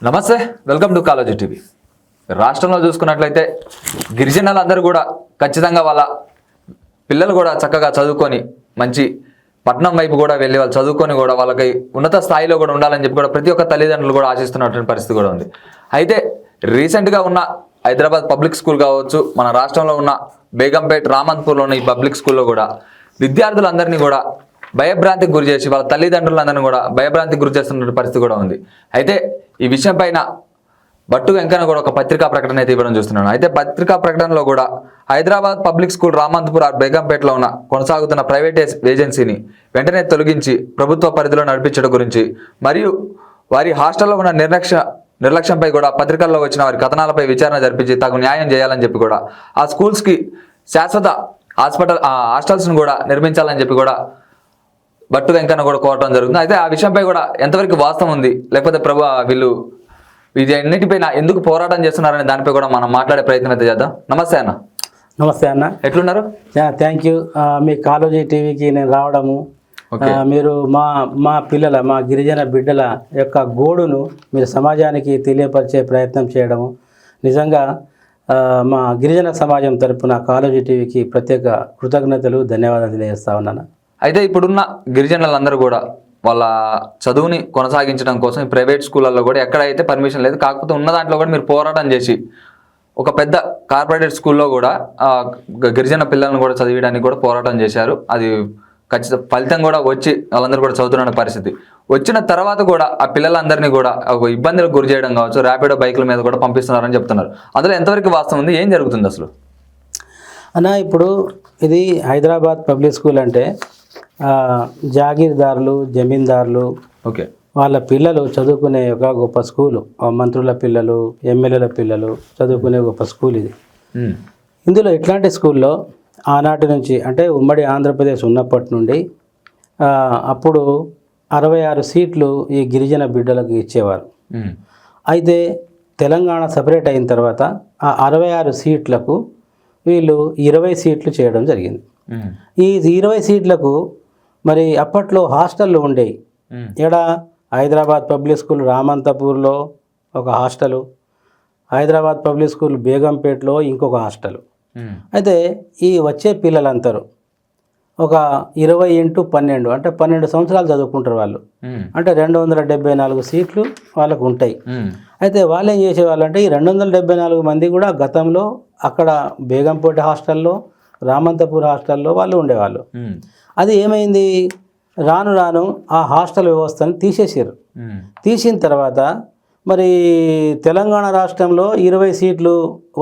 నమస్తే, welcome to college TV. రాష్ట్రంలో చూసుకున్నట్లయితే గిరిజనులందరూ కూడా ఖచ్చితంగా వాళ్ళ పిల్లలు కూడా చక్కగా చదువుకొని మంచి పట్టణం వైపు కూడా వెళ్ళి వాళ్ళు చదువుకొని కూడా వాళ్ళకి ఉన్నత స్థాయిలో కూడా ఉండాలని చెప్పి కూడా ప్రతి ఒక్క తల్లిదండ్రులు కూడా ఆశిస్తున్నటువంటి పరిస్థితి కూడా ఉంది. అయితే రీసెంట్గా ఉన్న హైదరాబాద్ పబ్లిక్ స్కూల్ కావచ్చు, మన రాష్ట్రంలో ఉన్న బేగంపేట్ రామంతపూర్లోని ఈ పబ్లిక్ స్కూల్లో కూడా విద్యార్థులందరినీ కూడా భయభ్రాంతికి గురి చేసి వాళ్ళ తల్లిదండ్రులందరినీ కూడా భయభ్రాంతికి గురి చేస్తున్న పరిస్థితి కూడా ఉంది. అయితే ఈ విషయం పైన బట్టు వెంకన్న కూడా ఒక పత్రికా ప్రకటన అయితే ఇవ్వడం చూస్తున్నాను. అయితే పత్రికా ప్రకటనలో కూడా హైదరాబాద్ పబ్లిక్ స్కూల్ రామంతపూర్ బేగంపేటలో ఉన్న కొనసాగుతున్న ప్రైవేట్ ఏజెన్సీని వెంటనే తొలగించి ప్రభుత్వ పరిధిలో నడిపించడం గురించి మరియు వారి హాస్టల్లో ఉన్న నిర్లక్ష్యంపై కూడా పత్రికల్లో వచ్చిన వారి కథనాలపై విచారణ జరిపించి తగు న్యాయం చేయాలని చెప్పి కూడా ఆ స్కూల్స్కి శాశ్వత హాస్టల్స్ను కూడా నిర్మించాలని చెప్పి కూడా బట్టు వెంకన్న కూడా కోరడం జరుగుతుంది. అయితే ఆ విషయంపై కూడా ఎంతవరకు వాస్తవం ఉంది, లేకపోతే వీళ్ళు ఇది అన్నిటిపైన ఎందుకు పోరాటం చేస్తున్నారనే దానిపై కూడా మనం మాట్లాడే ప్రయత్నం అయితే చేద్దాం. నమస్తే అన్న. నమస్తే అన్న, ఎట్లున్నారు? Thank you. మీ కాలేజీ టీవీకి నేను రావడము, మీరు మా పిల్లల మా గిరిజన బిడ్డల యొక్క గోడును మీరు సమాజానికి తెలియపరిచే ప్రయత్నం చేయడము నిజంగా మా గిరిజన సమాజం తరపున కాలేజీ టీవీకి ప్రత్యేక కృతజ్ఞతలు, ధన్యవాదాలు తెలియజేస్తా ఉన్నాను. అయితే ఇప్పుడున్న గిరిజనులందరూ కూడా వాళ్ళ చదువుని కొనసాగించడం కోసం ప్రైవేట్ స్కూళ్ళల్లో కూడా ఎక్కడైతే పర్మిషన్ లేదు, కాకపోతే ఉన్న దాంట్లో కూడా మీరు పోరాటం చేసి ఒక పెద్ద కార్పొరేటెడ్ స్కూల్లో కూడా గిరిజన పిల్లలను కూడా చదివడానికి కూడా పోరాటం చేశారు. అది ఖచ్చితంగా ఫలితం కూడా వచ్చి వాళ్ళందరూ కూడా చదువుతున్న పరిస్థితి వచ్చిన తర్వాత కూడా ఆ పిల్లలందరినీ కూడా ఇబ్బందులకు గురి చేయడం కావచ్చు, ర్యాపిడో బైకుల మీద కూడా పంపిస్తున్నారని చెప్తున్నారు. అందులో ఎంతవరకు వాస్తవం ఉంది, ఏం జరుగుతుంది అసలు అన్న? ఇప్పుడు ఇది హైదరాబాద్ పబ్లిక్ స్కూల్ అంటే జాగీర్దారులు, జమీందారులు వాళ్ళ పిల్లలు చదువుకునే ఒక గొప్ప స్కూలు. మంత్రుల పిల్లలు, ఎమ్మెల్యేల పిల్లలు చదువుకునే గొప్ప స్కూల్ ఇది. ఇందులో ఇట్లాంటి స్కూల్లో ఆనాటి నుంచి అంటే ఉమ్మడి ఆంధ్రప్రదేశ్ ఉన్నప్పటి నుండి అప్పుడు 66 సీట్లు ఈ గిరిజన బిడ్డలకు ఇచ్చేవారు. అయితే తెలంగాణ సపరేట్ అయిన తర్వాత ఆ 66 సీట్లకు వీళ్ళు 20 సీట్లు చేయడం జరిగింది. ఈ 20 సీట్లకు మరి అప్పట్లో హాస్టళ్ళు ఉండేవి. ఇక్కడ హైదరాబాద్ పబ్లిక్ స్కూల్ రామంతపూర్లో ఒక హాస్టలు, హైదరాబాద్ పబ్లిక్ స్కూల్ బేగంపేటలో ఇంకొక హాస్టలు. అయితే ఈ వచ్చే పిల్లలందరూ ఒక 20x12 అంటే 12 సంవత్సరాలు చదువుకుంటారు వాళ్ళు. అంటే 274 సీట్లు వాళ్ళకు ఉంటాయి. అయితే వాళ్ళు ఏం చేసేవాళ్ళు అంటే ఈ 274 మంది కూడా గతంలో అక్కడ బేగంపేట హాస్టల్లో, రామంతపూర్ హాస్టల్లో వాళ్ళు ఉండేవాళ్ళు. అది ఏమైంది, రాను రాను ఆ హాస్టల్ వ్యవస్థను తీసేసారు. తీసిన తర్వాత మరి తెలంగాణ రాష్ట్రంలో 20 సీట్లు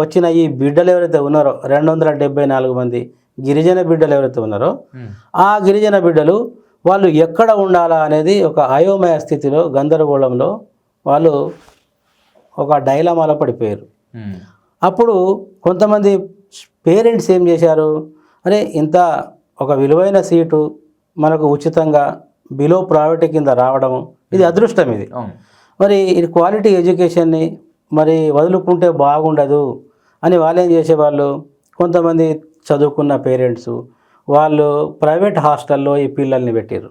వచ్చిన ఈ బిడ్డలు ఎవరైతే ఉన్నారో 274 మంది గిరిజన బిడ్డలు ఎవరైతే ఉన్నారో ఆ గిరిజన బిడ్డలు వాళ్ళు ఎక్కడ ఉండాలా అనేది ఒక అయోమయ స్థితిలో, గందరగోళంలో వాళ్ళు ఒక డైలమాలో పడిపోయారు. అప్పుడు కొంతమంది పేరెంట్స్ ఏం చేశారు, అరే ఇంత ఒక విలువైన సీటు మనకు ఉచితంగా బిలో ప్రావిటీ కింద రావడం ఇది అదృష్టం. ఇది మరి ఇది క్వాలిటీ ఎడ్యుకేషన్ని మరి వదులుకుంటే బాగుండదు అని వాళ్ళు ఏం చేసేవాళ్ళు, కొంతమంది చదువుకున్న పేరెంట్స్ వాళ్ళు ప్రైవేట్ హాస్టల్లో ఈ పిల్లల్ని పెట్టారు.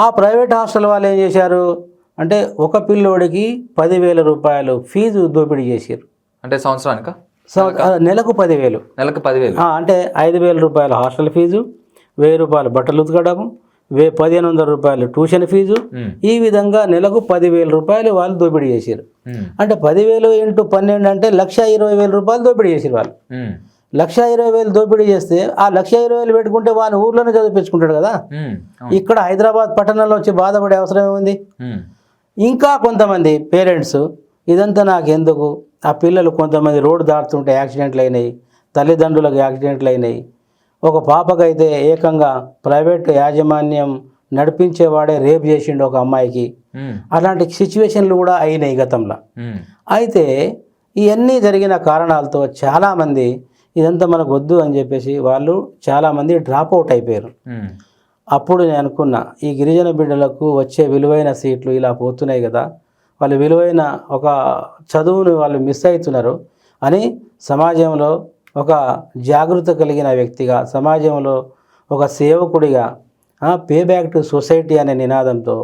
ఆ ప్రైవేట్ హాస్టల్ వాళ్ళు ఏం చేశారు అంటే ఒక పిల్లోడికి 10,000 రూపాయలు ఫీజు దోపిడీ చేశారు. అంటే సంవత్సరానికి నెలకు 10,000, అంటే 5,000 రూపాయల హాస్టల్ ఫీజు, 1,000 రూపాయలు బట్టలు ఉతకడము, 1,500 రూపాయలు ట్యూషన్ ఫీజు, ఈ విధంగా నెలకు 10,000 రూపాయలు వాళ్ళు దోపిడీ చేశారు. అంటే 10,000 x 12 అంటే 1,20,000 రూపాయలు దోపిడీ చేశారు వాళ్ళు. 1,20,000 దోపిడీ చేస్తే ఆ 1,20,000 పెట్టుకుంటే వాని ఊర్లోనే చదివించుకుంటాడు కదా. ఇక్కడ హైదరాబాద్ పట్టణంలో వచ్చి బాధపడే అవసరం ఏముంది? ఇంకా కొంతమంది పేరెంట్స్ ఇదంతా నాకెందుకు, ఆ పిల్లలు కొంతమంది రోడ్డు దాటుతుంటే యాక్సిడెంట్లు అయినాయి, తల్లిదండ్రులకు యాక్సిడెంట్లు అయినాయి. ఒక పాపకైతే ఏకంగా ప్రైవేట్ యాజమాన్యం నడిపించేవాడే రేప్ చేసిండు ఒక అమ్మాయికి. అలాంటి సిచ్యువేషన్లు కూడా అయినాయి గతంలో. అయితే ఇవన్నీ జరిగిన కారణాలతో చాలామంది ఇదంతా మనకు వద్దు అని చెప్పేసి వాళ్ళు చాలామంది డ్రాప్ అవుట్ అయిపోయారు. అప్పుడు నేను అనుకున్నా, ఈ గిరిజన బిడ్డలకు వచ్చే విలువైన సీట్లు ఇలా పోతున్నాయి కదా, వాళ్ళు విలువైన ఒక చదువును వాళ్ళు మిస్ అవుతున్నారు అని సమాజంలో ఒక జాగృత కలిగిన వ్యక్తిగా, సమాజంలో ఒక సేవకుడిగా పే బ్యాక్ టు సొసైటీ అనే నినాదంతో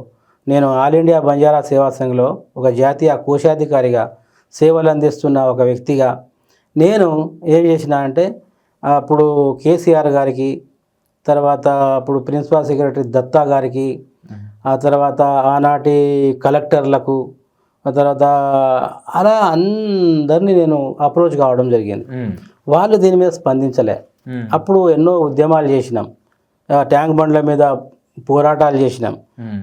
నేను ఆల్ ఇండియా బంజారా సేవా సంఘ్లో ఒక జాతీయ కోశాధికారిగా సేవలు అందిస్తున్న ఒక వ్యక్తిగా నేను ఏం చేసినా అంటే అప్పుడు కేసీఆర్ గారికి, తర్వాత అప్పుడు ప్రిన్సిపల్ సెక్రటరీ దత్తా గారికి, ఆ తర్వాత ఆనాటి కలెక్టర్లకు, ఆ తర్వాత అలా అందరినీ నేను అప్రోచ్ కావడం జరిగింది. వాళ్ళు దీని మీద స్పందించలే. అప్పుడు ఎన్నో ఉద్యమాలు చేసినాం, ట్యాంక్ బండ్ల మీద పోరాటాలు చేసినాం,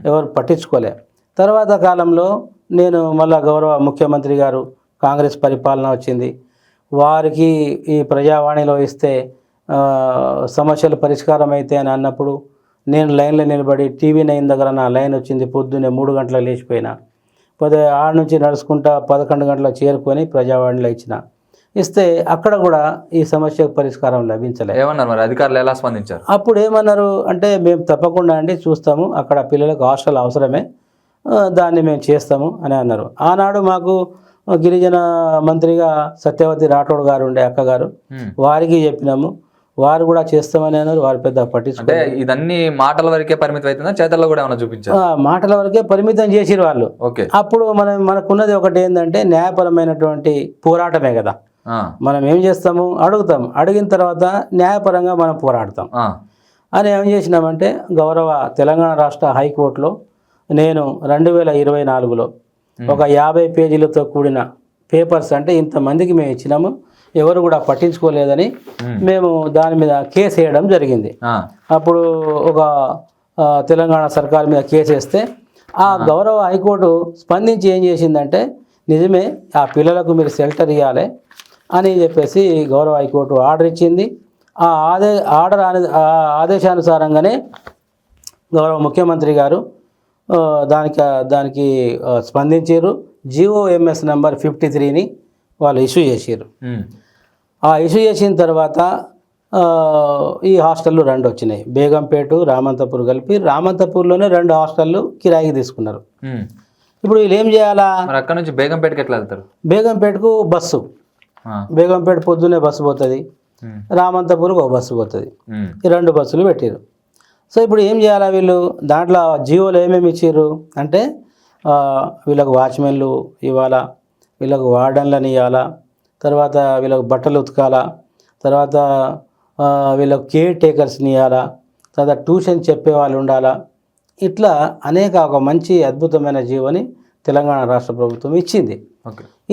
ఎవరు పట్టించుకోలే. తర్వాత కాలంలో నేను మళ్ళా గౌరవ ముఖ్యమంత్రి గారు కాంగ్రెస్ పరిపాలన వచ్చింది, వారికి ఈ ప్రజావాణిలో ఇస్తే సమస్యలు పరిష్కారం అయితే అని అన్నప్పుడు నేను లైన్లో నిలబడి TV9 దగ్గర నా లైన్ వచ్చింది. పొద్దున్నే 3 గంటలకు లేచిపోయినా, ఆడ నుంచి నడుచుకుంటా 11 గంటలకు చేరుకొని ప్రజావాణిలో ఇస్తే అక్కడ కూడా ఈ సమస్యకు పరిష్కారం లభించలేదు. ఏమన్నారు మరి అధికారులు, ఎలా స్పందించారు? అప్పుడు ఏమన్నారు అంటే, మేము తప్పకుండా అండి చూస్తాము, అక్కడ పిల్లలకు హాస్టల్ అవసరమే, దాన్ని మేము చేస్తాము అని అన్నారు. ఆనాడు మాకు గిరిజన మంత్రిగా సత్యవతి రాఠోడ్ గారు ఉండే అక్కగారు, వారికి చెప్పినాము, వారు కూడా చేస్తామని అన్నారు. వారు పెద్ద పట్టించుకుంటే ఇదన్నీ మాటల వరకే పరిమితం అవుతుందా, చేతల్లో కూడా ఏమైనా చూపించారు? మాటల వరకే పరిమితం చేసిరు వాళ్ళు. ఓకే. అప్పుడు మనకున్నది ఒకటి ఏంటంటే న్యాయపరమైనటువంటి పోరాటమే కదా. మనం ఏం చేస్తాము, అడిగిన తర్వాత న్యాయపరంగా మనం పోరాడతాం అని ఏం చేసినామంటే, గౌరవ తెలంగాణ రాష్ట్ర హైకోర్టులో నేను 2024లో ఒక 50 పేజీలతో కూడిన పేపర్స్, అంటే ఇంతమందికి మేము ఇచ్చినాము, ఎవరు కూడా పట్టించుకోలేదని మేము దాని మీద కేసు వేయడం జరిగింది. అప్పుడు ఒక తెలంగాణ సర్కార్ మీద కేసు వేస్తే ఆ గౌరవ హైకోర్టు స్పందించి ఏం చేసిందంటే, నిజమే ఆ పిల్లలకు మీరు షెల్టర్ ఇవ్వాలి అని చెప్పేసి గౌరవ హైకోర్టు ఆర్డర్ ఇచ్చింది. ఆ ఆదేశానుసారంగానే గౌరవ ముఖ్యమంత్రి గారు దానికి స్పందించారు. GOMS నెంబర్ 53ని వాళ్ళు ఇష్యూ చేసారు. ఆ ఇష్యూ చేసిన తర్వాత ఈ హాస్టళ్ళు 2 వచ్చినాయి, బేగంపేట, రామంతపూర్ కలిపి. రామంతపూర్లోనే 2 హాస్టళ్ళు కిరాయికి తీసుకున్నారు. ఇప్పుడు వీళ్ళు ఏం చేయాలా? అక్కడ నుంచి బేగంపేటకి ఎట్లా వెళ్తారు? బేగంపేటకు బస్సు, బేగంపేట పొద్దున్నే బస్సు పోతుంది, రామంతపూర్కి ఒక బస్సు పోతుంది. ఈ 2 బస్సులు పెట్టారు. సో ఇప్పుడు ఏం చేయాలా వీళ్ళు? దాంట్లో జియోలో ఏమేమి ఇచ్చారు అంటే, వీళ్ళకు వాచ్మెన్లు ఇవ్వాలా, వీళ్ళకు వార్డన్లను ఇవ్వాలా, తర్వాత వీళ్ళకు బట్టలు ఉతకాలా, తర్వాత వీళ్ళకు కేర్ టేకర్స్ని ఇవ్వాలా, తర్వాత ట్యూషన్ చెప్పే వాళ్ళు ఉండాలా. ఇట్లా అనేక ఒక మంచి అద్భుతమైన జీవోని తెలంగాణ రాష్ట్ర ప్రభుత్వం ఇచ్చింది.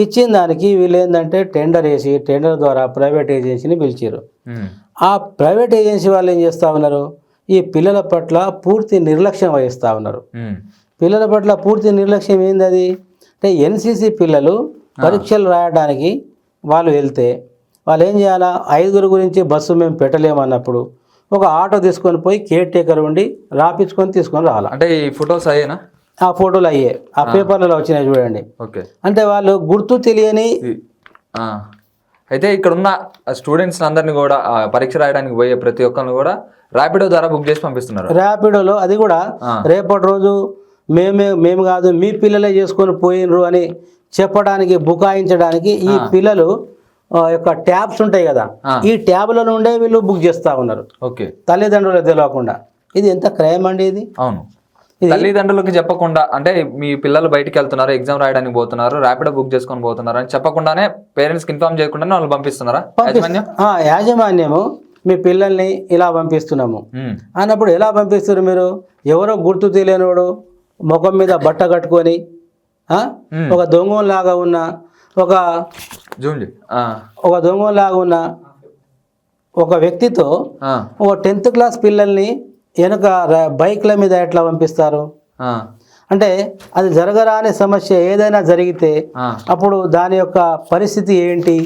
ఇచ్చిన దానికి వీళ్ళు ఏంటంటే టెండర్ వేసి, టెండర్ ద్వారా ప్రైవేట్ ఏజెన్సీని పిలిచారు. ఆ ప్రైవేట్ ఏజెన్సీ వాళ్ళు ఏం చేస్తూ ఉన్నారు, ఈ పిల్లల పట్ల పూర్తి నిర్లక్ష్యం వహిస్తూ ఉన్నారు. పిల్లల పట్ల పూర్తి నిర్లక్ష్యం ఏంది అది అంటే, NCC పిల్లలు పరీక్షలు రాయడానికి వాళ్ళు వెళ్తే వాళ్ళు ఏం చేయాలా, 5 గురించి బస్సు మేము పెట్టలేమన్నప్పుడు ఒక ఆటో తీసుకొని పోయి కేర్ టేకర్ ఉండి రాపించుకొని తీసుకొని రావాలి. అంటే ఈ ఫొటోస్ అయ్యేనా? ఆ ఫోటోలు అయ్యే, ఆ పేపర్లలో వచ్చినాయి చూడండి. ఓకే. అంటే వాళ్ళు గుర్తు తెలియని. అయితే ఇక్కడ ఉన్న స్టూడెంట్స్ అందరినీ కూడా పరీక్ష రాయడానికి పోయే ప్రతి ఒక్కరిని కూడా ర్యాపిడో ద్వారా బుక్ చేసి పంపిస్తున్నారు. ర్యాపిడోలో అది కూడా రేపటి రోజు మేము కాదు మీ పిల్లలే చేసుకొని పోయినరు అని చెప్పడానికి, బుకాయించడానికి ఈ పిల్లలు యొక్క ట్యాబ్స్ ఉంటాయి కదా, ఈ ట్యాబ్ల నుండే వీళ్ళు బుక్ చేస్తూ ఉన్నారు. ఓకే. తల్లిదండ్రులకు తెలియకుండా. ఇది ఎంత క్రైమ్ అండి ఇది. అవును, తల్లిదండ్రులకి చెప్పకుండా, అంటే మీ పిల్లలు బయటికి వెళ్తున్నారు, ఎగ్జామ్ రాయడానికి పోతున్నారు, ర్యాపిడో బుక్ చేసుకొని పోతున్నారు అని చెప్పకుండానే, పేరెంట్స్కి ఇన్ఫార్మ్ చేయకుండానే వాళ్ళు పంపిస్తున్నారా? యాజమాన్యము మీ పిల్లల్ని ఇలా పంపిస్తున్నాము అన్నప్పుడు ఎలా పంపిస్తారు మీరు? ఎవరో గుర్తు తెలియనివాడు ముఖం మీద బట్ట కట్టుకొని ఒక దొంగలాగా ఉన్న ఒక వ్యక్తితో ఒక 10th క్లాస్ పిల్లల్ని వెనుక బైక్ల మీద ఎట్లా పంపిస్తారు? అంటే అది జరగరాని సమస్య ఏదైనా జరిగితే అప్పుడు దాని యొక్క పరిస్థితి ఏంటి?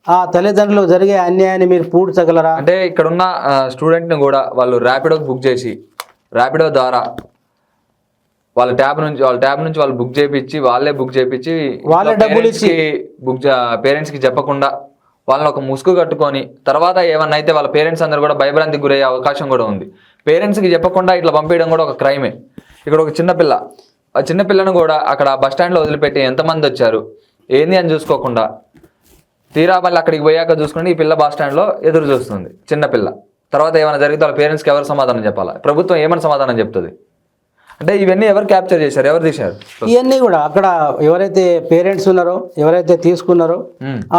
ఆ తల్లిదండ్రులు జరిగే అన్యాయాన్ని మీరు పూడ్చగలరా? అంటే ఇక్కడ ఉన్న స్టూడెంట్ని కూడా వాళ్ళు ర్యాపిడో బుక్ చేసి, ర్యాపిడో ద్వారా వాళ్ళ ట్యాబ్ నుంచి వాళ్ళు బుక్ చేయించి, వాళ్ళే డబ్బులు ఇచ్చి పేరెంట్స్కి చెప్పకుండా వాళ్ళని ఒక ముసుగు కట్టుకొని, తర్వాత ఏమన్నా అయితే వాళ్ళ పేరెంట్స్ అందరూ కూడా భయభ్రాంతికి గురయ్యే అవకాశం కూడా ఉంది. పేరెంట్స్కి చెప్పకుండా ఇట్లా పంపించడం కూడా ఒక క్రైమే. ఇక్కడ ఒక ఆ చిన్నపిల్లను కూడా అక్కడ బస్ స్టాండ్లో వదిలిపెట్టి ఎంతమంది వచ్చారు ఏంది అని చూసుకోకుండా, తీరా మళ్ళీ అక్కడికి పోయాక చూసుకుంటే ఈ పిల్ల బస్ స్టాండ్లో ఎదురు చూస్తుంది చిన్నపిల్ల. తర్వాత ఏమైనా జరిగితే వాళ్ళ పేరెంట్స్కి ఎవరు సమాధానం చెప్పాలా? ప్రభుత్వం ఏమైనా సమాధానం చెప్తుంది? అంటే ఇవన్నీ ఎవరు క్యాప్చర్ చేశారు, ఎవరు తీశారు? ఇవన్నీ కూడా అక్కడ ఎవరైతే పేరెంట్స్ ఉన్నారో, ఎవరైతే తీసుకున్నారో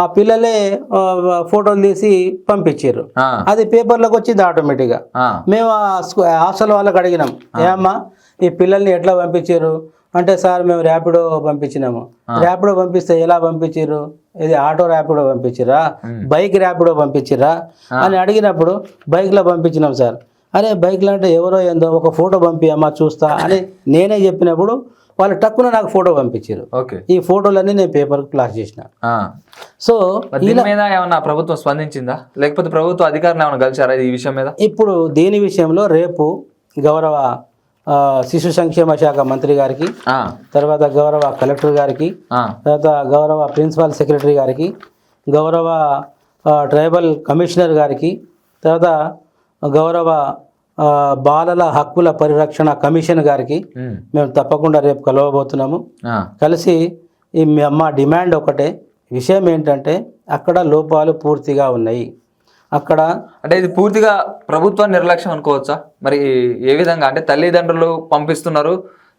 ఆ పిల్లలే ఫోటోలు తీసి పంపించారు. అది పేపర్లోకి వచ్చింది ఆటోమేటిక్గా. మేము హాస్టల్ వాళ్ళకి అడిగినాం, ఏమ్మా ఈ పిల్లల్ని ఎట్లా పంపించారు అంటే, సార్ మేము ర్యాపిడో పంపించినాము. ర్యాపిడో పంపిస్తే ఎలా పంపించారు? ఇది ఆటో ర్యాపిడో పంపించిరా, బైక్ ర్యాపిడో పంపించిరా అని అడిగినప్పుడు బైక్లో పంపించినాం సార్. అరే బైక్లో అంటే ఎవరో ఏందో ఒక ఫోటో పంపియమ్మా చూస్తా అని నేనే చెప్పినప్పుడు వాళ్ళు టక్కున నాకు ఫోటో పంపించారు. ఈ ఫోటోలన్నీ నేను పేపర్కి ప్లాస్ చేసిన. సో దీని మీద ఏమన్నా ప్రభుత్వం స్పందించిందా, లేకపోతే ప్రభుత్వ అధికారులు ఏమైనా కలిసారా ఈ విషయం మీద? ఇప్పుడు దీని విషయంలో రేపు గౌరవ శిశు సంక్షేమ శాఖ మంత్రి గారికి, తర్వాత గౌరవ కలెక్టర్ గారికి, తర్వాత గౌరవ ప్రిన్సిపల్ సెక్రటరీ గారికి, గౌరవ ట్రైబల్ కమిషనర్ గారికి, తర్వాత గౌరవ బాలల హక్కుల పరిరక్షణ కమిషన్ గారికి మేము తప్పకుండా రేపు కలవబోతున్నాము. కలిసి మా డిమాండ్ ఒకటే, విషయం ఏంటంటే అక్కడ లోపాలు పూర్తిగా ఉన్నాయి. అక్కడ అంటే ఇది పూర్తిగా ప్రభుత్వ నిర్లక్ష్యం అనుకోవచ్చా? మరి ఏ విధంగా అంటే తల్లిదండ్రులు పంపిస్తున్నారు,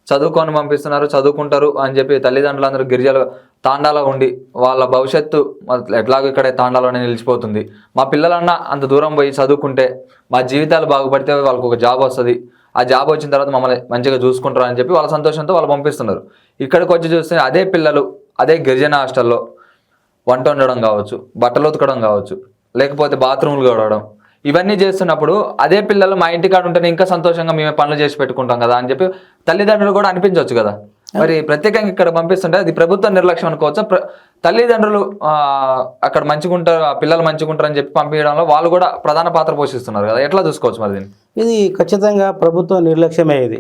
చదువుకుంటారు అని చెప్పి తల్లిదండ్రులు అందరూ గిరిజల తాండాలో ఉండి వాళ్ళ భవిష్యత్తు ఎట్లాగో ఇక్కడే తాండాలోనే నిలిచిపోతుంది, మా పిల్లలన్నా అంత దూరం పోయి చదువుకుంటే మా జీవితాలు బాగుపడితే వాళ్ళకు ఒక జాబ్ వస్తుంది, ఆ జాబ్ వచ్చిన తర్వాత మమ్మల్ని మంచిగా చూసుకుంటారు అని చెప్పి వాళ్ళ సంతోషంతో వాళ్ళు పంపిస్తున్నారు. ఇక్కడికి వచ్చి చూస్తే అదే పిల్లలు అదే గిరిజన హాస్టల్లో వంట వండడం కావచ్చు, బట్టలు ఉతకడం కావచ్చు, లేకపోతే బాత్రూమ్లు కడగడం, ఇవన్నీ చేస్తున్నప్పుడు అదే పిల్లలు మా ఇంటికాడ ఉంటేనే ఇంకా సంతోషంగా మేమే పనులు చేసి పెట్టుకుంటాం కదా అని చెప్పి తల్లిదండ్రులు కూడా అనిపించవచ్చు కదా. మరి ప్రత్యేకంగా ఇక్కడ పంపిస్తుంటే అది ప్రభుత్వ నిర్లక్ష్యం అనుకోవచ్చా? తల్లిదండ్రులు అక్కడ మంచిగుంటారు, ఆ పిల్లలు మంచిగుంటారు అని చెప్పి పంపించడంలో వాళ్ళు కూడా ప్రధాన పాత్ర పోషిస్తున్నారు కదా, ఎట్లా చూసుకోవచ్చు మరి దీన్ని? ఇది ఖచ్చితంగా ప్రభుత్వం నిర్లక్ష్యమే. ఇది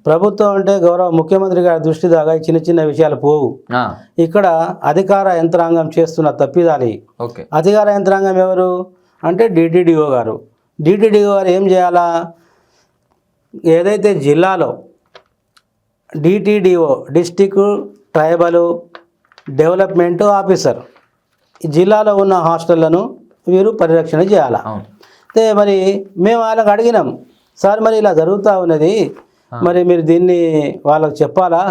ప్రభుత్వం అంటే గౌరవ ముఖ్యమంత్రి గారి దృష్టి దాకా చిన్న చిన్న విషయాలు పోవు. ఇక్కడ అధికార యంత్రాంగం చేస్తున్న తప్పిదాలి. అధికార యంత్రాంగం ఎవరు అంటే డిటిడిఓ గారు. డిటిడిఓ గారు ఏం చేయాలా? ఏదైతే జిల్లాలో DTDO district tribal development officer జిల్లాలో ఉన్న హాస్టళ్లను వీరు పరిరక్షణ చేయాలి. అయితే మరి మేము వాళ్ళకి అడిగినాం, సార్ మరి ఇలా జరుగుతూ ఉన్నది, మరి మీరు దీన్ని వాళ్ళకి చెప్పాలా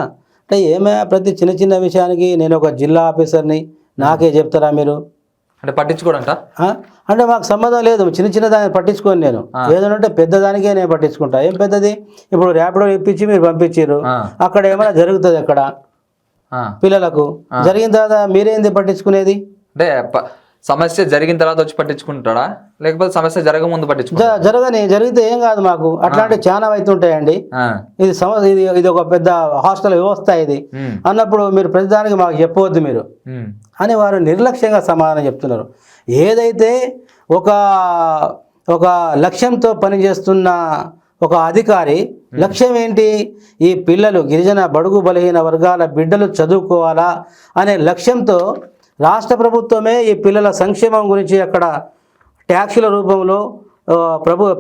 అంటే, ఏమే ప్రతి చిన్న చిన్న విషయానికి నేను ఒక జిల్లా ఆఫీసర్ని నాకే చెప్తారా మీరు అంటే పట్టించుకోడంట? అంటే మాకు సంబంధం లేదు, చిన్న చిన్న దాన్ని పట్టించుకోను నేను, ఏదంటే పెద్దదానికే నేను పట్టించుకుంటా. ఏం పెద్దది? ఇప్పుడు ర్యాపిడో ఇప్పించి మీరు పంపించారు, అక్కడ ఏమైనా జరుగుతుంది అక్కడ పిల్లలకు, జరిగిన తర్వాత మీరేంది పట్టించుకునేది? అంటే సమస్య జరిగిన తర్వాత వచ్చి పట్టించుకుంటాడా, లేకపోతే సమస్య జరగముందు జరిగితే ఏం కాదు మాకు, అట్లాంటి చాలా అవుతుంటాయండి. ఇది ఒక పెద్ద హాస్టల్ వ్యవస్థ ఇది అన్నప్పుడు మీరు ప్రతిదానికి మాకు చెప్పవద్దు మీరు అని వారు నిర్లక్ష్యంగా సమాధానం చెప్తున్నారు. ఏదైతే ఒక లక్ష్యంతో పనిచేస్తున్న ఒక అధికారి లక్ష్యం ఏంటి? ఈ పిల్లలు గిరిజన బడుగు బలహీన వర్గాల బిడ్డలు చదువుకోవాలా అనే లక్ష్యంతో రాష్ట్ర ప్రభుత్వమే ఈ పిల్లల సంక్షేమం గురించి అక్కడ ట్యాక్సుల రూపంలో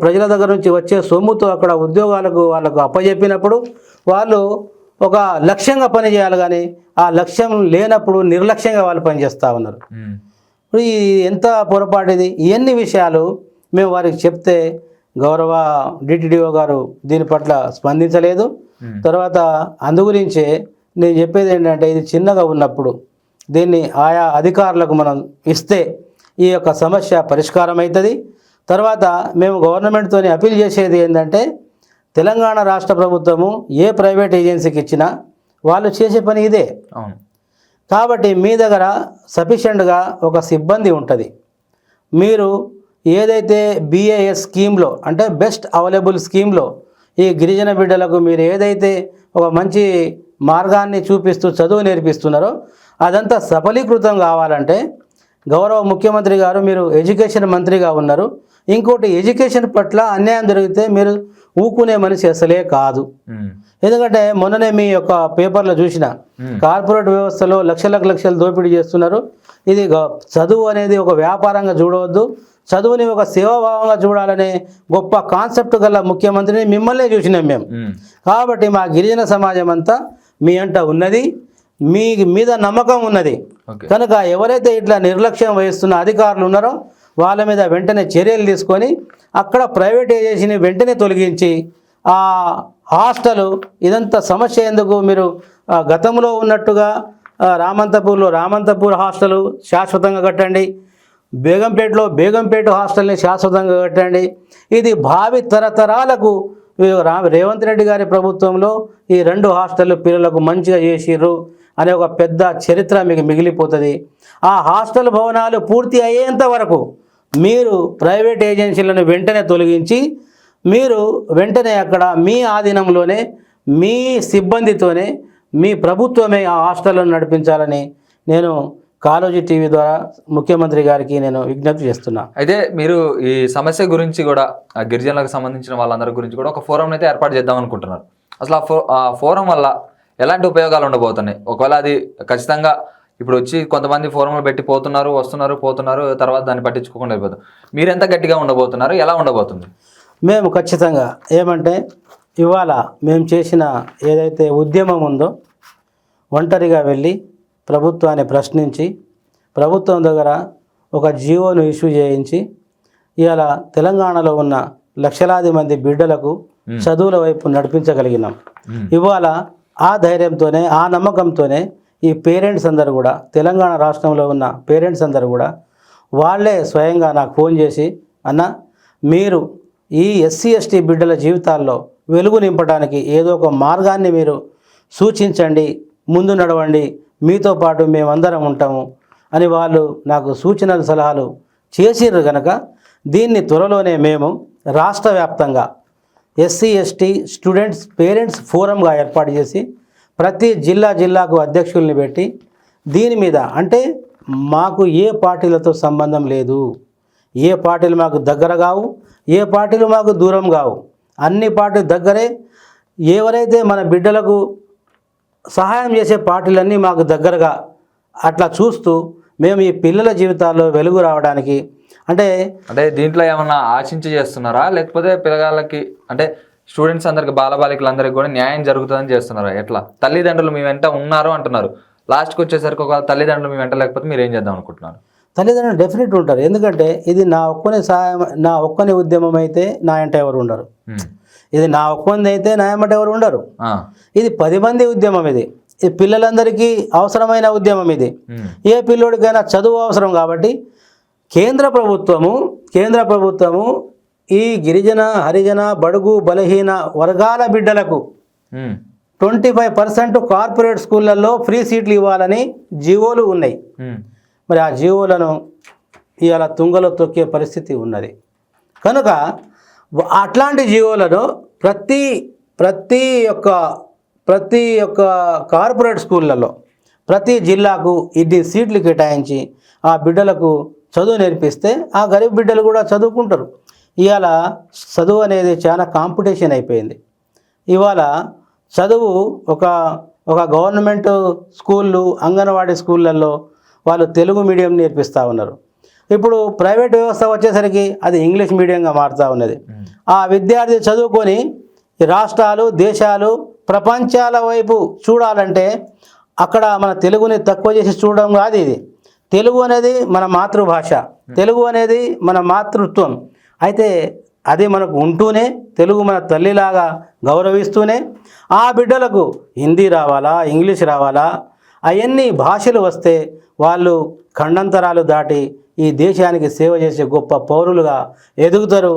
ప్రజల దగ్గర నుంచి వచ్చే సొమ్ముతో అక్కడ వాళ్ళకు అప్పచెప్పినప్పుడు వాళ్ళు ఒక లక్ష్యంగా పనిచేయాలి, కానీ ఆ లక్ష్యం లేనప్పుడు నిర్లక్ష్యంగా వాళ్ళు పనిచేస్తూ ఉన్నారు. ఇప్పుడు ఎంత పొరపాటు ఇది! ఇవన్నీ విషయాలు మేము వారికి చెప్తే గౌరవ డిటిడిఓ గారు దీని పట్ల స్పందించలేదు. తర్వాత అందుగురించే నేను చెప్పేది ఏంటంటే, ఇది చిన్నగా ఉన్నప్పుడు దీన్ని ఆయా అధికారులకు మనం ఇస్తే ఈ యొక్క సమస్య పరిష్కారం అవుతుంది. తర్వాత మేము గవర్నమెంట్తో అపీల్ చేసేది ఏంటంటే, తెలంగాణ రాష్ట్ర ప్రభుత్వము ఏ ప్రైవేట్ ఏజెన్సీకి ఇచ్చినా వాళ్ళు చేసే పని ఇదే. కాబట్టి మీ దగ్గర సఫిషియెంట్గా ఒక సిబ్బంది ఉంటుంది. మీరు ఏదైతే BAS స్కీమ్లో అంటే బెస్ట్ అవైలబుల్ స్కీమ్లో ఈ గిరిజన బిడ్డలకు మీరు ఏదైతే ఒక మంచి మార్గాన్ని చూపిస్తూ చదువు నేర్పిస్తున్నారో అదంతా సఫలీకృతం కావాలంటే గౌరవ ముఖ్యమంత్రి గారు, మీరు ఎడ్యుకేషన్ మంత్రిగా ఉన్నారు, ఇంకోటి ఎడ్యుకేషన్ పట్ల అన్యాయం జరిగితే మీరు ఊకునే మనిషి అసలే కాదు. ఎందుకంటే మొన్ననే మీ యొక్క పేపర్లో చూసిన కార్పొరేట్ వ్యవస్థలో లక్షలు దోపిడీ చేస్తున్నారు. ఇది చదువు అనేది ఒక వ్యాపారంగా చూడవద్దు, చదువుని ఒక సేవాభావంగా చూడాలనే గొప్ప కాన్సెప్ట్ గల ముఖ్యమంత్రిని మిమ్మల్నే చూసినాం మేము. కాబట్టి మా గిరిజన సమాజం అంతా మీ అంట ఉన్నది, మీ మీద నమ్మకం ఉన్నది. కనుక ఎవరైతే ఇట్లా నిర్లక్ష్యం వహిస్తున్న అధికారులు ఉన్నారో వాళ్ళ మీద వెంటనే చర్యలు తీసుకొని అక్కడ ప్రైవేటైజేషన్ వెంటనే తొలగించి ఆ హాస్టలు ఇదంతా సమస్య ఎందుకు? మీరు గతంలో ఉన్నట్టుగా రామంతపూర్ హాస్టలు శాశ్వతంగా కట్టండి, బేగంపేట హాస్టల్ని శాశ్వతంగా కట్టండి. ఇది భావి తరతరాలకు రేవంత్ రెడ్డి గారి ప్రభుత్వంలో ఈ 2 హాస్టళ్ళు పిల్లలకు మంచిగా చేసిర్రు అనే ఒక పెద్ద చరిత్ర మీకు మిగిలిపోతుంది. ఆ హాస్టల్ భవనాలు పూర్తి అయ్యేంత వరకు మీరు ప్రైవేట్ ఏజెన్సీలను వెంటనే తొలగించి మీరు వెంటనే అక్కడ మీ ఆధీనంలోనే మీ సిబ్బందితోనే మీ ప్రభుత్వమే ఆ హాస్టళ్లను నడిపించాలని నేను కాలోజీ టీవీ ద్వారా ముఖ్యమంత్రి గారికి నేను విజ్ఞప్తి చేస్తున్నా. అయితే మీరు ఈ సమస్య గురించి కూడా గిరిజనులకు సంబంధించిన వాళ్ళందరి గురించి కూడా ఒక ఫోరం అయితే ఏర్పాటు చేద్దాం అనుకుంటున్నారు. అసలు ఆ ఫోరం వల్ల ఎలాంటి ఉపయోగాలు ఉండబోతున్నాయి? ఒకవేళ అది ఖచ్చితంగా ఇప్పుడు వచ్చి కొంతమంది ఫోరంలు పెట్టి పోతున్నారు తర్వాత దాన్ని పట్టించుకోకుండా అయిపోతారు. మీరు ఎంత గట్టిగా ఉండబోతున్నారు? ఎలా ఉండబోతుంది? మేము ఖచ్చితంగా ఏమంటే ఇవాళ మేము చేసిన ఏదైతే ఉద్యమం ఉందో ఒంటరిగా వెళ్ళి ప్రభుత్వాన్ని ప్రశ్నించి ప్రభుత్వం దగ్గర ఒక జీవోను ఇష్యూ చేయించి ఇవాళ తెలంగాణలో ఉన్న లక్షలాది మంది బిడ్డలకు చదువుల వైపు నడిపించగలిగినాం. ఇవాళ ఆ ధైర్యంతోనే ఆ నమ్మకంతోనే ఈ పేరెంట్స్ అందరూ కూడా తెలంగాణ రాష్ట్రంలో ఉన్న పేరెంట్స్ అందరూ కూడా వాళ్ళే స్వయంగా నాకు ఫోన్ చేసి అన్న మీరు ఈ ఎస్సీ ఎస్టీ బిడ్డల జీవితాల్లో వెలుగు నింపడానికి ఏదో ఒక మార్గాన్ని మీరు సూచించండి, ముందు నడవండి, మీతో పాటు మేమందరం ఉంటాము అని వాళ్ళు నాకు సూచనలు సలహాలు చేసిర్రు కనుక దీన్ని త్వరలోనే మేము రాష్ట్ర వ్యాప్తంగా ఎస్సీ ఎస్టీ స్టూడెంట్స్ పేరెంట్స్ ఫోరంగా ఏర్పాటు చేసి ప్రతి జిల్లాకు అధ్యక్షుల్ని పెట్టి దీని మీద అంటే మాకు ఏ పార్టీలతో సంబంధం లేదు, ఏ పార్టీలు మాకు దగ్గర కావు, ఏ పార్టీలు మాకు దూరం కావు, అన్ని పార్టీలు దగ్గరే. ఎవరైతే మన బిడ్డలకు సహాయం చేసే పార్టీలన్నీ మాకు దగ్గరగా అట్లా చూస్తూ మేము ఈ పిల్లల జీవితాల్లో వెలుగు రావడానికి అంటే దీంట్లో ఏమన్నా ఆశించి చేస్తున్నారా? లేకపోతే పిల్లగాళ్ళకి అంటే స్టూడెంట్స్ అందరికి బాలబాలికలందరికీ కూడా న్యాయం జరుగుతుందని చేస్తున్నారా? ఎట్లా? తల్లిదండ్రులు మీ వెంట ఉన్నారు అంటున్నారు, లాస్ట్కి వచ్చేసరికి ఒక తల్లిదండ్రులు మీ వెంట లేకపోతే మీరు ఏం చేద్దాం అనుకుంటున్నారు? తల్లిదండ్రులు డెఫినెట్ ఉంటారు. ఎందుకంటే ఇది నా ఒక్కని ఉద్యమం అయితే నా వెంట ఎవరు ఉండరు. ఇది నా ఒక్కనిది అయితే నా వెంట ఎవరు ఉండరు. ఇది 10 మంది ఉద్యమం. ఇది పిల్లలందరికీ అవసరమైన ఉద్యమం. ఇది ఏ పిల్లోడికైనా చదువు అవసరం కాబట్టి కేంద్ర ప్రభుత్వము ఈ గిరిజన హరిజన బడుగు బలహీన వర్గాల బిడ్డలకు 25% కార్పొరేట్ స్కూళ్ళల్లో ఫ్రీ సీట్లు ఇవ్వాలని జీవోలు ఉన్నాయి. మరి ఆ జీవోలను ఇవాళ తుంగలో తొక్కే పరిస్థితి ఉన్నది కనుక అట్లాంటి జీవోలను ప్రతి ఒక్క కార్పొరేట్ స్కూళ్ళల్లో ప్రతి జిల్లాకు ఇన్ని సీట్లు కేటాయించి ఆ బిడ్డలకు చదువు నేర్పిస్తే ఆ గరీబ్ బిడ్డలు కూడా చదువుకుంటారు. ఇవాళ చదువు అనేది చాలా కాంపిటీషన్ అయిపోయింది. ఇవాళ చదువు ఒక గవర్నమెంట్ స్కూళ్ళు అంగన్వాడీ స్కూళ్ళల్లో వాళ్ళు తెలుగు మీడియం నేర్పిస్తూ ఉన్నారు. ఇప్పుడు ప్రైవేట్ వ్యవస్థ వచ్చేసరికి అది ఇంగ్లీష్ మీడియంగా మారుతూ ఉన్నది. ఆ విద్యార్థి చదువుకొని రాష్ట్రాలు దేశాలు ప్రపంచాల వైపు చూడాలంటే అక్కడ మన తెలుగుని తక్కువ చేసి చూడడం కాదు. ఇది తెలుగు అనేది మన మాతృభాష, తెలుగు అనేది మన మాతృత్వం. అయితే అది మనకు ఉంటూనే తెలుగు మన తల్లిలాగా గౌరవిస్తూనే ఆ బిడ్డలకు హిందీ రావాలా, ఇంగ్లీష్ రావాలా, అవన్నీ భాషలు వస్తే వాళ్ళు ఖండాంతరాలు దాటి ఈ దేశానికి సేవ చేసే గొప్ప పౌరులుగా ఎదుగుతారు.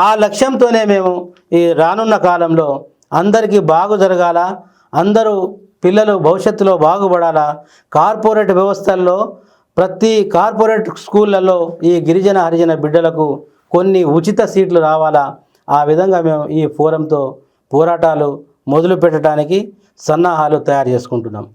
ఆ లక్ష్యంతోనే మేము ఈ రానున్న కాలంలో అందరికీ బాగు జరగాల, అందరూ పిల్లలు భవిష్యత్తులో బాగుపడాలా, కార్పొరేట్ వ్యవస్థల్లో ప్రతి కార్పొరేట్ స్కూళ్ళల్లో ఈ గిరిజన హరిజన బిడ్డలకు కొన్ని ఉచిత సీట్లు రావాలా. ఆ విధంగా మేము ఈ ఫోరంతో పోరాటాలు మొదలు పెట్టడానికి సన్నాహాలు తయారు చేసుకుంటున్నాం.